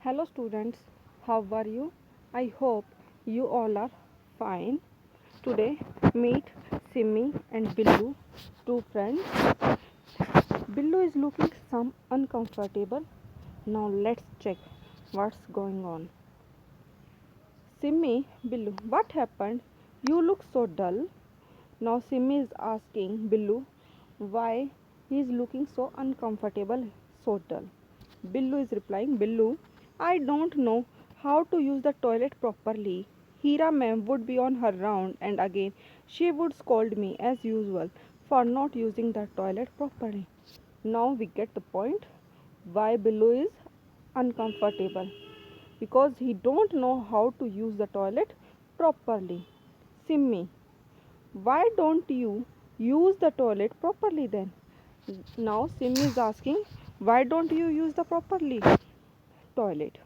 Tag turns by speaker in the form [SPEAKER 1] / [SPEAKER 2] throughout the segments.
[SPEAKER 1] Hello students, how are you? I hope you all are fine. Today meet Simi and Billu, two friends. Billu is looking some uncomfortable. Now let's check what's going on. Simi, Billu, what happened? You look so dull. Now Simi is asking Billu why he is looking so uncomfortable, so dull. Billu is replying, Billu, I don't know how to use the toilet properly. Hira ma'am would be on her round and again she would scold me as usual for not using the toilet properly. Now we get the point why Billu is uncomfortable because he don't know how to use the toilet properly. Simmi, why don't you use the toilet properly then? Now Simmi is asking, why don't you use the properly toilet?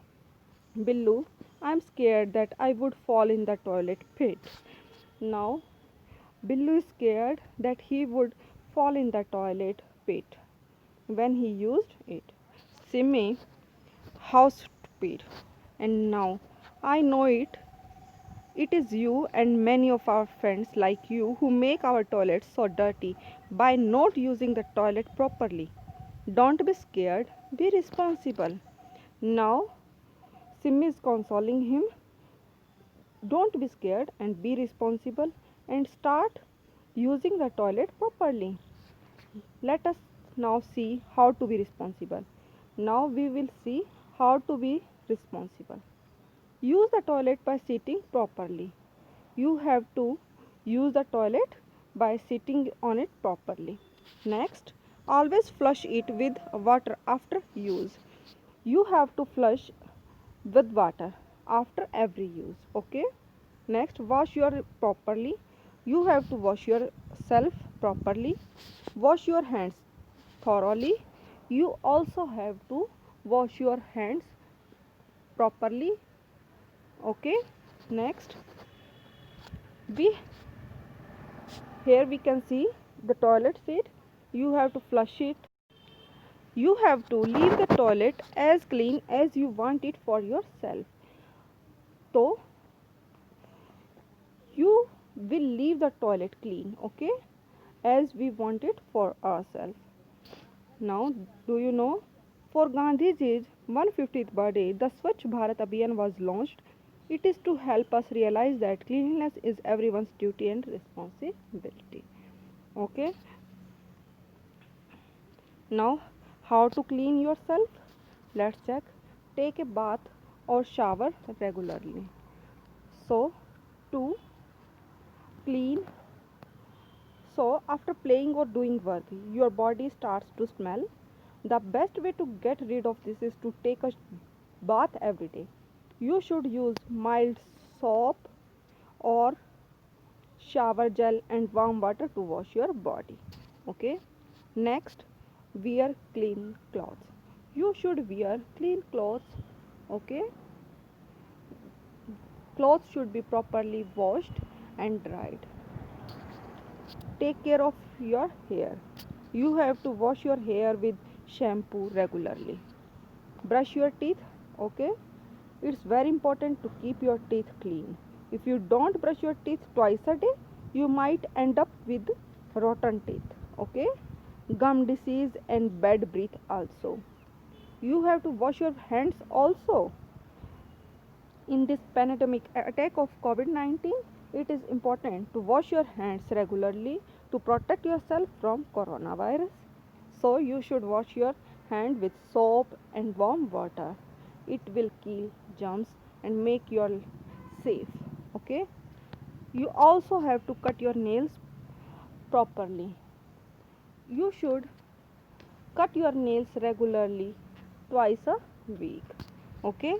[SPEAKER 1] Billu, I'm scared that I would fall in the toilet pit. Now Billu is scared that he would fall in the toilet pit when he used it. Simmi, how stupid. And now I know it. It is you and many of our friends like you who make our toilets so dirty by not using the toilet properly. Don't be scared, be responsible. Now, Simmi is consoling him. Don't be scared and be responsible and start using the toilet properly. Let us now see how to be responsible. Now we will see how to be responsible. Use the toilet by sitting properly. You have to use the toilet by sitting on it properly. Next, always flush it with water after use. You have to flush with water after every use. Okay? Next, wash your properly. You have to wash yourself properly. Wash your hands thoroughly. You also have to wash your hands properly. Okay? Next, we here we can see the toilet seat. You have to flush it. You have to leave the toilet as clean as you want it for yourself. So you will leave the toilet clean, okay, as we want it for ourselves. Now, do you know? For Gandhiji's 150th birthday, the Swachh Bharat Abhiyan was launched. It is to help us realize that cleanliness is everyone's duty and responsibility. Okay. Now, how to clean yourself? Let's check. Take a bath or shower regularly. So, to clean, so after playing or doing work, your body starts to smell. The best way to get rid of this is to take a bath every day. You should use mild soap or shower gel and warm water to wash your body. Okay. Next, wear clean clothes. You should wear clean clothes. Okay. Clothes should be properly washed and dried. Take care of your hair. You have to wash your hair with shampoo regularly. Brush your teeth. Okay. It's very important to keep your teeth clean. If you don't brush your teeth twice a day, you might end up with rotten teeth. Okay. Gum disease and bad breath also. You have to wash your hands also. In this pandemic attack of COVID-19, it is important to wash your hands regularly to protect yourself from coronavirus. So you should wash your hand with soap and warm water. It will kill germs and make you safe. Okay? You also have to cut your nails properly. You should cut your nails regularly twice a week. Okay,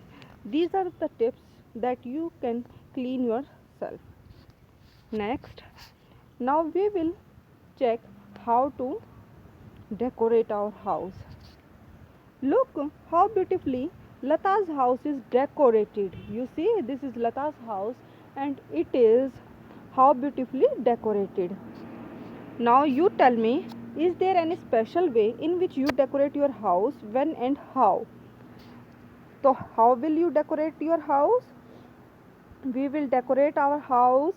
[SPEAKER 1] these are the tips that you can clean yourself. Next, now we will check how to decorate our house. Look how beautifully Lata's house is decorated. You see, this is Lata's house and it is how beautifully decorated. Now you tell me, is there any special way in which you decorate your house? When and how? So how will you decorate your house? We will decorate our house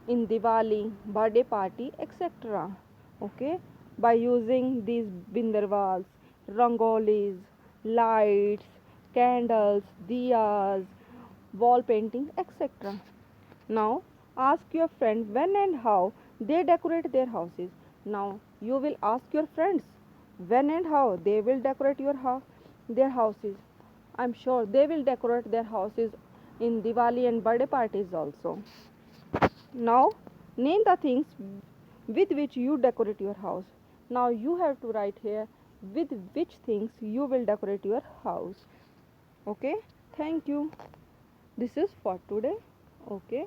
[SPEAKER 1] in Diwali, birthday party, etc. Okay, by using these bindarwals, rangolis, lights, candles, diyas, wall painting, etc. Now ask your friend when and how they decorate their houses. Now you will ask your friends when and how they will decorate their houses. I'm sure they will decorate their houses in Diwali and birthday parties also. Now name the things with which you decorate your house. Now you have to write here with which things you will decorate your house. Okay, thank you. This is for today. Okay.